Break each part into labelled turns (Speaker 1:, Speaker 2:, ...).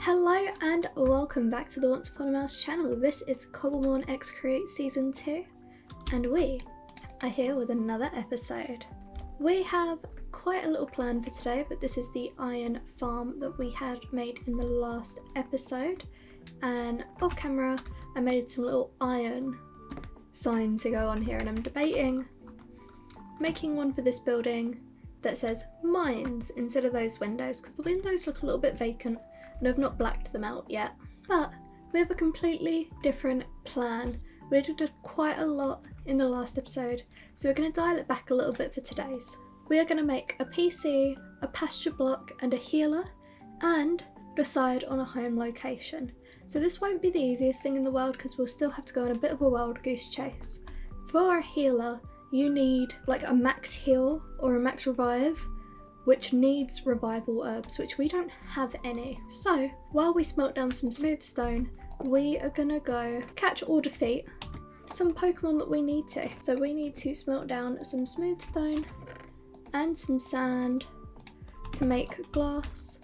Speaker 1: Hello and welcome back to the Once Upon a Mouse channel. This is Cobblemon X Create Season 2 and we are here with another episode. We have quite a little plan for today, but this is the iron farm that we had made in the last episode, and off camera I made some little iron signs to go on here, and I'm debating making one for this building that says mines instead of those windows, because the windows look a little bit vacant and I've not blacked them out yet. But we have a completely different plan. We did quite a lot in the last episode, so we're going to dial it back a little bit for today's. We are going to make a PC, a pasture block and a healer, and decide on a home location. So this won't be the easiest thing in the world because we'll still have to go on a bit of a wild goose chase. For a healer, you need like a max heal or a max revive, which needs revival herbs, which we don't have any. So while we smelt down some smooth stone, we are gonna go catch or defeat some Pokemon that we need to. So we need to smelt down some smooth stone and some sand to make glass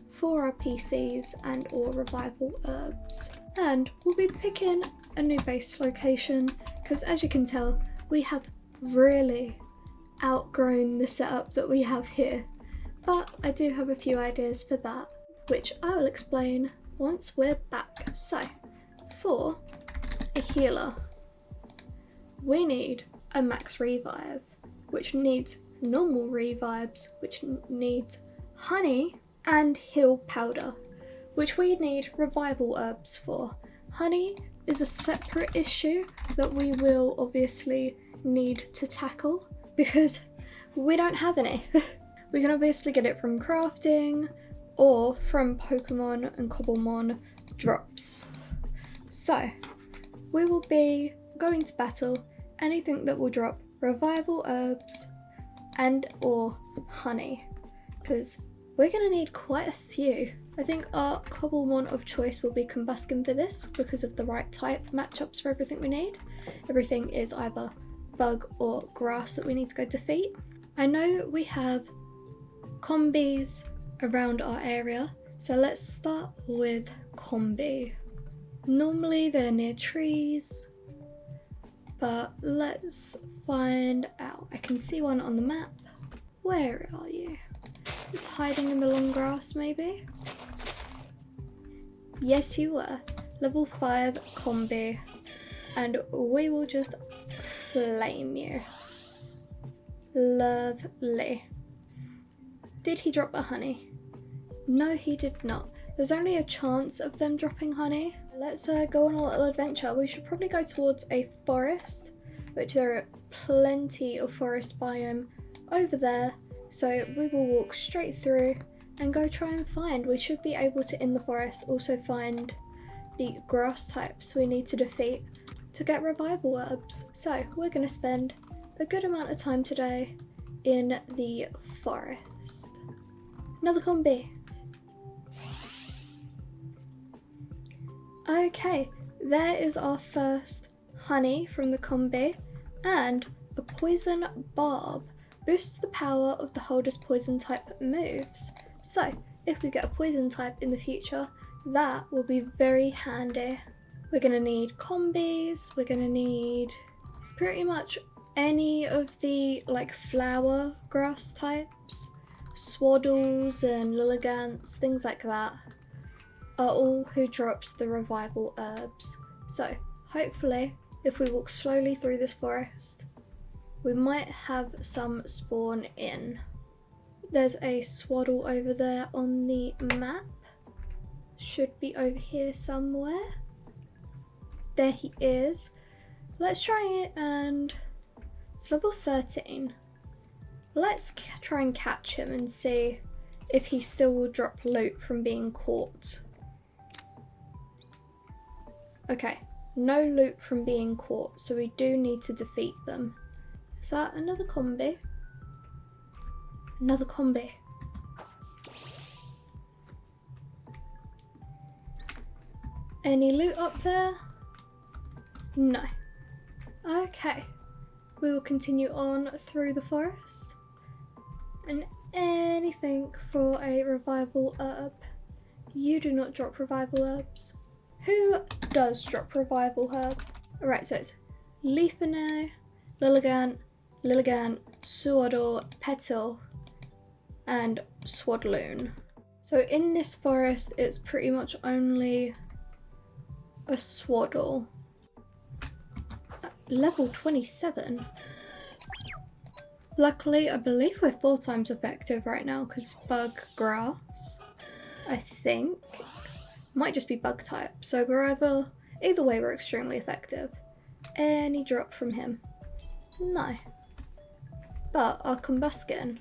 Speaker 1: for our PCs and or revival herbs. And we'll be picking a new base location because, as you can tell, we have really outgrown the setup that we have here, but I do have a few ideas for that, which I will explain once we're back. So for a healer, we need a max revive, which needs normal revives, which needs honey and heal powder, which we need revival herbs for. Honey is a separate issue that we will obviously need to tackle because we don't have any. We can obviously get it from crafting or from Pokemon and Cobblemon drops. So we will be going to battle anything that will drop revival herbs and or honey, because we're going to need quite a few. I think our Cobblemon of choice will be Combuskin for this because of the right type matchups for everything we need. Everything is either bug or grass that we need to go defeat. I know we have combis around our area, so let's start with combi. Normally they're near trees, but let's find out. I can see one on the map. Where are you? It's hiding in the long grass maybe? Yes you were. Level 5 combi, and we will just flame you. Lovely. Did he drop a honey? No, he did not. There's only a chance of them dropping honey. Let's go on a little adventure. We should probably go towards a forest, which there are plenty of forest biome over there. So we will walk straight through and go try and find. We should be able to, in the forest, also find the grass types we need to defeat to get revival herbs. So we're going to spend a good amount of time today in the forest. Another combi. Okay, there is our first honey from the combi, and a poison barb boosts the power of the holder's poison type moves. So if we get a poison type in the future, that will be very handy. We're going to need combis, we're going to need pretty much any of the like flower grass types, swaddles and lilligants, things like that, are all who drops the revival herbs. So hopefully if we walk slowly through this forest, we might have some spawn in. There's a swaddle over there on the map. Should be over here somewhere. There he is. Let's try it, and it's level 13. Let's try and catch him and see if he still will drop loot from being caught. Okay, no loot from being caught, so we do need to defeat them. Is that another combi? Another combi. Any loot up there? No. Okay. We will continue on through the forest. And anything for a revival herb You do not drop revival herbs. Who does drop revival herb? Alright, so it's Leafino, Lilligant, Suodor, Petal, and Swadloon. So in this forest, it's pretty much only a Swaddle. Level 27. Luckily, I believe we're 4 times effective right now because bug grass, I think. Might just be bug type. So either way, we're extremely effective. Any drop from him? No. But our Combuskin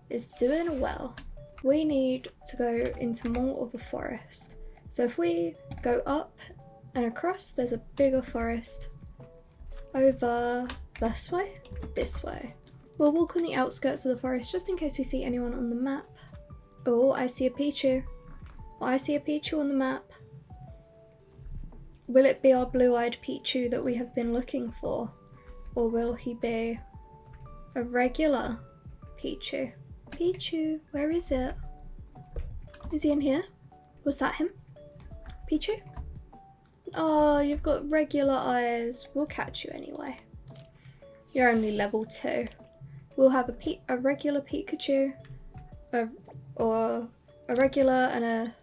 Speaker 1: is doing well. We need to go into more of a forest. So if we go up and across, there's a bigger forest over this way. We'll walk on the outskirts of the forest just in case we see anyone on the map. Oh, I see a Pichu. I see a Pichu on the map. Will it be our blue-eyed Pichu that we have been looking for? Or will he be a regular Pichu? Pichu, where is it? Is he in here? Was that him? Pichu? Oh, you've got regular eyes. We'll catch you anyway. You're only level 2. We'll have a regular Pikachu, or a regular and a...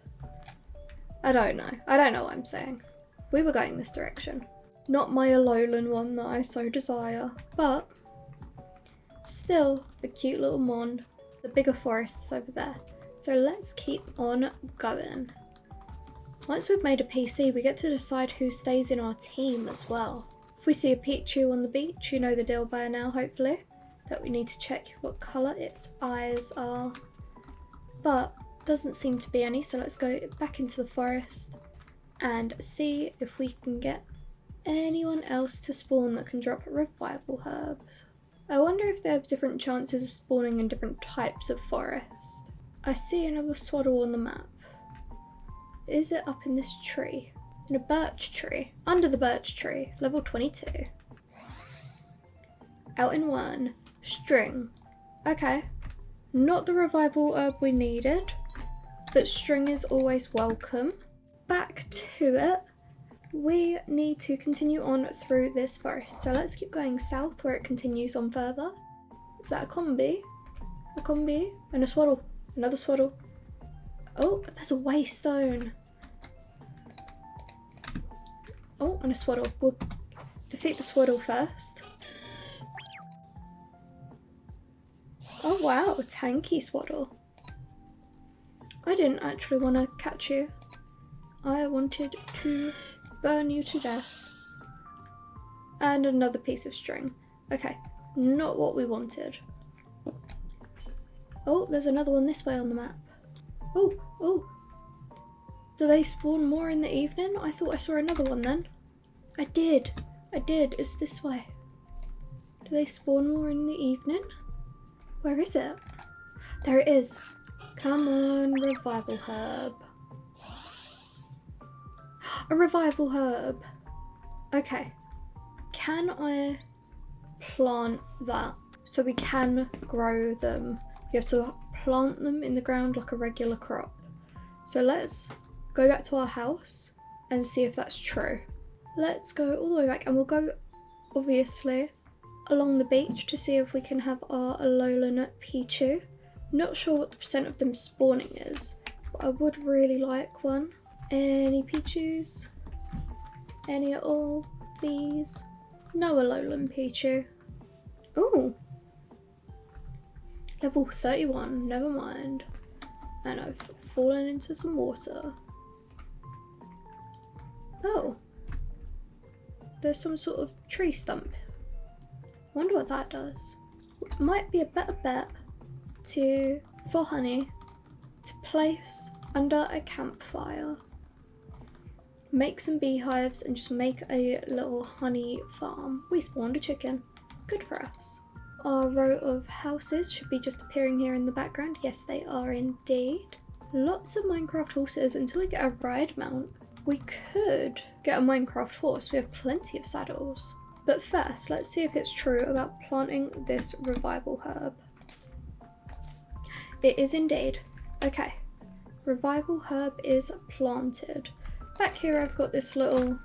Speaker 1: I don't know what I'm saying. We were going this direction. Not my Alolan one that I so desire, but still a cute little Mon. The bigger forest is over there. So let's keep on going. Once we've made a PC, we get to decide who stays in our team as well. If we see a Pichu on the beach, you know the deal by now, hopefully. That we need to check what colour its eyes are. But doesn't seem to be any, so let's go back into the forest and see if we can get anyone else to spawn that can drop revival herbs. I wonder if they have different chances of spawning in different types of forest. I see another Swaddle on the map. Is it up in this tree? In a birch tree? Under the birch tree, level 22. Out in 1. String. Okay. Not the revival herb we needed, but string is always welcome. Back to it. We need to continue on through this forest. So let's keep going south where it continues on further. Is that a combi? A combi? And a Swaddle. Another Swaddle. Oh, there's a Waystone. Oh, and a Swaddle. We'll defeat the Swaddle first. Oh wow, a tanky Swaddle. I didn't actually want to catch you. I wanted to burn you to death. And another piece of string. Okay, not what we wanted. Oh, there's another one this way on the map. Oh. Do they spawn more in the evening? I thought I saw another one then. I did. It's this way. Do they spawn more in the evening? Where is it? There it is. Come on, revival herb. A revival herb. Okay. Can I plant that so we can grow them? You have to plant them in the ground like a regular crop. So let's go back to our house and see if that's true. Let's go all the way back and we'll go, obviously, along the beach to see if we can have our Alolan Pichu. Not sure what the percent of them spawning is, but I would really like one. Any Pichus? Any at all, please? No Alolan Pichu. Ooh. Level 31, never mind. And I've fallen into some water. Oh. There's some sort of tree stump. Wonder what that does. It might be a better bet for honey to place under a campfire. Make some beehives and just make a little honey farm. We spawned a chicken. Good for us. Our row of houses should be just appearing here in the background. Yes, they are indeed. Lots of Minecraft horses until we get a ride mount. We could get a Minecraft horse. We have plenty of saddles. But first, let's see if it's true about planting this revival herb. It is indeed. Okay. Revival herb is planted. Back here I've got this little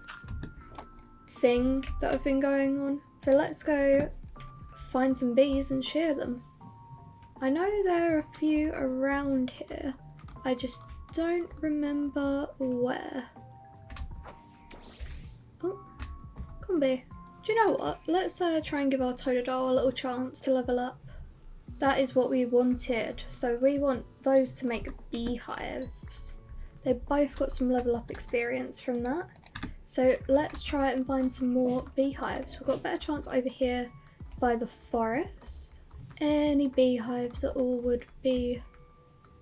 Speaker 1: thing that I've been going on. So let's go find some bees and shear them. I know there are a few around here. I just don't remember where. Oh, come on bee. Do you know what? Let's try and give our Totodile a little chance to level up. That is what we wanted. So we want those to make beehives. They both got some level up experience from that. So let's try and find some more beehives. We've got a better chance over here by the forest. Any beehives at all would be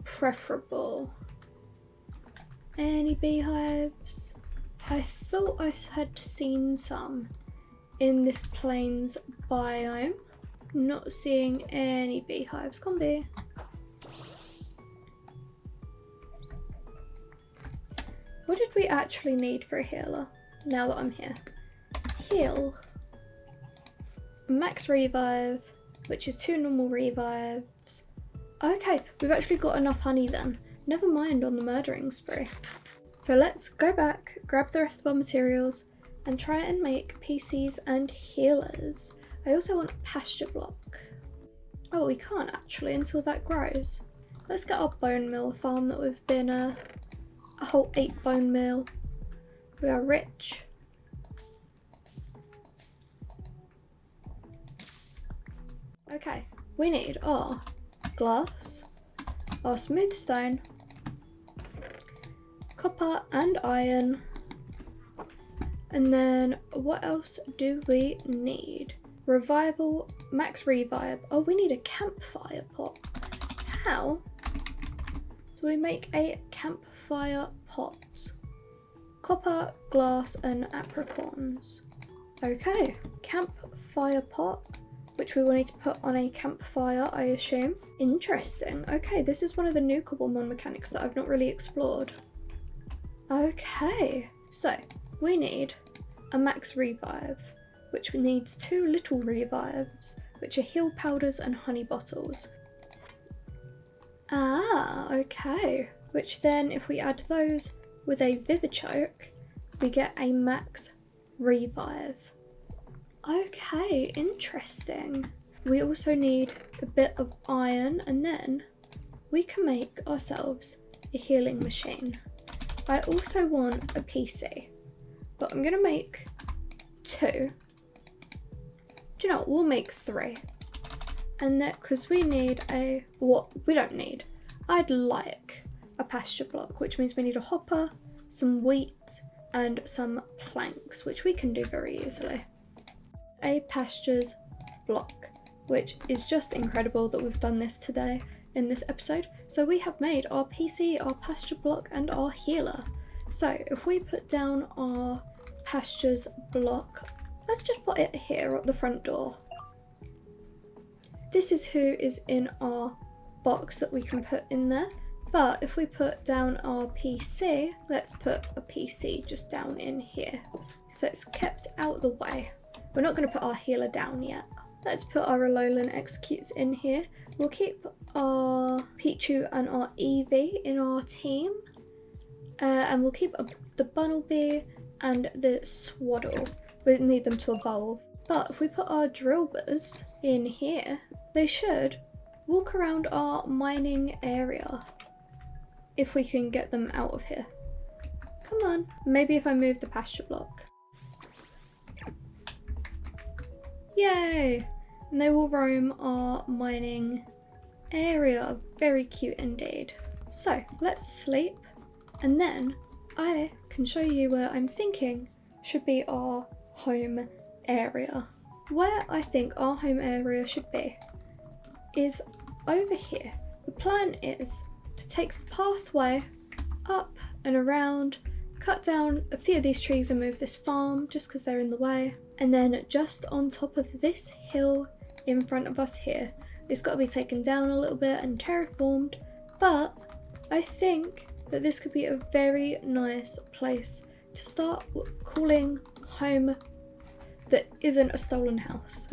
Speaker 1: preferable. Any beehives? I thought I had seen some in this plains biome. Not seeing any beehives. Come bee. What did we actually need for a healer? Now that I'm here. Heal. Max revive, which is 2 normal revives. Okay, we've actually got enough honey then. Never mind on the murdering spree. So let's go back, grab the rest of our materials, and try and make PCs and healers. I also want Pasture Block. Oh, we can't actually until that grows. Let's get our bone meal farm that we've been a whole 8 bone meal. We are rich. Okay, we need our glass, our smooth stone, copper and iron, and then what else do we need? Revival, max revive. Oh, we need a campfire pot. How do we make a campfire pot? Copper, glass and apricorns. Okay, campfire pot, which we will need to put on a campfire, I assume. Interesting. Okay, this is one of the new Cobblemon mechanics that I've not really explored. Okay, so we need a max revive, which needs 2 little revives, which are heal powders and honey bottles. Ah, okay. Which then, if we add those with a Vivichoke, we get a max revive. Okay, interesting. We also need a bit of iron, and then we can make ourselves a healing machine. I also want a PC, but I'm gonna make 2. Do you know what? We'll make 3. And that, because we need a, what? We don't need. I'd like a pasture block, which means we need a hopper, some wheat, and some planks, which we can do very easily. A pastures block, which is just incredible that we've done this today in this episode. So we have made our PC, our pasture block, and our healer. So if we put down our pastures block, let's just put it here at the front door. This is who is in our box that we can put in there. But if we put down our PC, let's put a PC just down in here. So it's kept out of the way. We're not going to put our healer down yet. Let's put our Alolan Executes in here. We'll keep our Pichu and our Eevee in our team. And we'll keep the Bunnelby and the Swaddle. We need them to evolve. But if we put our Drillburs in here, they should walk around our mining area. If we can get them out of here. Come on. Maybe if I move the pasture block. Yay! And they will roam our mining area. Very cute indeed. So let's sleep, and then I can show you where I'm thinking should be our home area. Where I think our home area should be is over here. The plan is to take the pathway up and around, cut down a few of these trees and move this farm just because they're in the way. And then just on top of this hill in front of us here, it's got to be taken down a little bit and terraformed, but I think that this could be a very nice place to start calling home. that isn't a stolen house.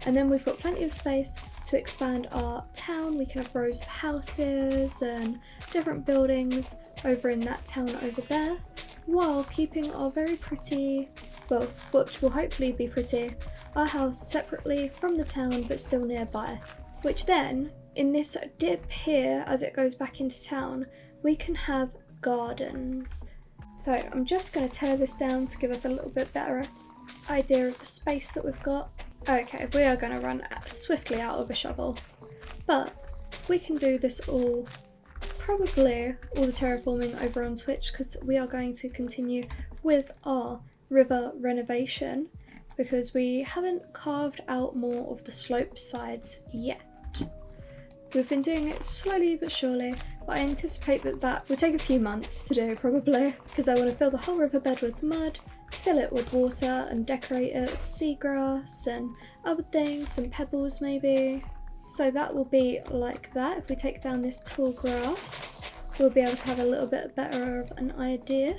Speaker 1: And then we've got plenty of space to expand our town. We can have rows of houses and different buildings over in that town over there, while keeping our very pretty, well, which will hopefully be pretty, our house separately from the town but still nearby. Which then, in this dip here as it goes back into town, we can have gardens. So I'm just going to tear this down to give us a little bit better idea of the space that we've got. Okay, we are going to run swiftly out of a shovel, but we can do this all, probably all the terraforming over on Twitch, because we are going to continue with our river renovation, because we haven't carved out more of the slope sides yet. We've been doing it slowly but surely, but I anticipate that will take a few months to do probably, because I want to fill the whole riverbed with mud, fill it with water and decorate it with seagrass and other things, some pebbles maybe. So that will be like that. If we take down this tall grass, we'll be able to have a little bit better of an idea.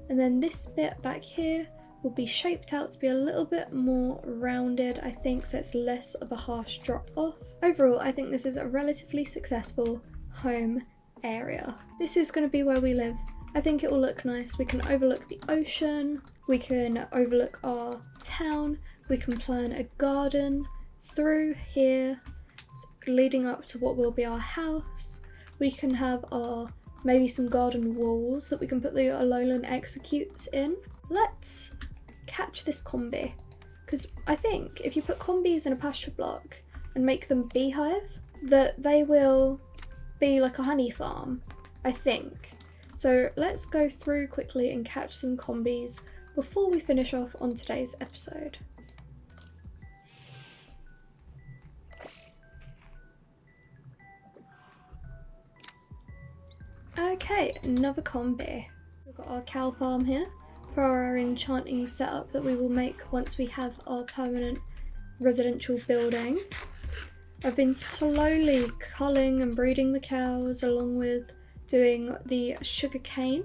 Speaker 1: And then this bit back here will be shaped out to be a little bit more rounded, I think, so it's less of a harsh drop off. Overall, I think this is a relatively successful home area. This is going to be where we live. I think it will look nice. We can overlook the ocean, we can overlook our town, we can plan a garden through here leading up to what will be our house. We can have our maybe some garden walls that we can put the Alolan executes in. Let's catch this combi, because I think if you put combis in a pasture block and make them beehive, that they will be like a honey farm, I think. So let's go through quickly and catch some combis before we finish off on today's episode. Okay, another combi. We've got our cow farm here for our enchanting setup that we will make once we have our permanent residential building. I've been slowly culling and breeding the cows along with doing the sugar cane.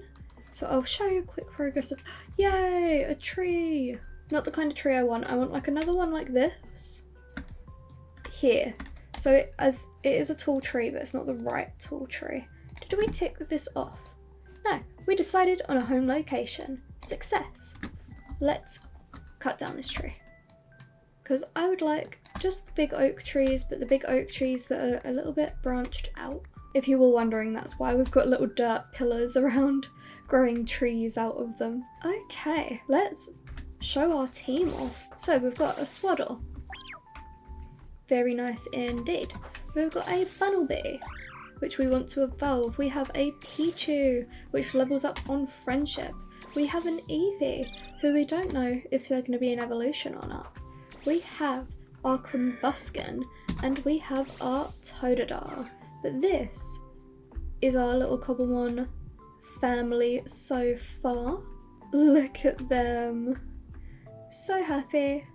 Speaker 1: So I'll show you a quick progress of, yay, a tree. Not the kind of tree I want like another one like this here. So it is a tall tree, but it's not the right tall tree. Did we tick this off? No, we decided on a home location. Success. Let's cut down this tree, because I would like just the big oak trees, but the big oak trees that are a little bit branched out. If you were wondering, that's why we've got little dirt pillars around growing trees out of them. Okay, let's show our team off. So we've got a swaddle. Very nice indeed. We've got a bunnelby, which we want to evolve. We have a Pichu, which levels up on friendship. We have an Eevee, who we don't know if they're going to be an evolution or not. We have our Combusken, and we have our Totodile. But this is our little Cobblemon family so far. Look at them. So happy.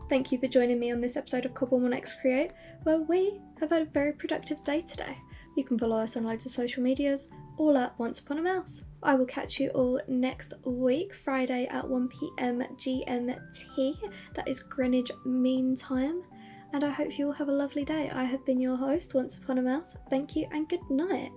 Speaker 1: Thank you for joining me on this episode of Cobblemon X Create, where we have had a very productive day today. You can follow us on loads of social medias, all at Once Upon a Mouse. I will catch you all next week, Friday at 1 PM GMT. That is Greenwich Mean Time. And I hope you all have a lovely day. I have been your host, Once Upon a Mouse. Thank you and good night.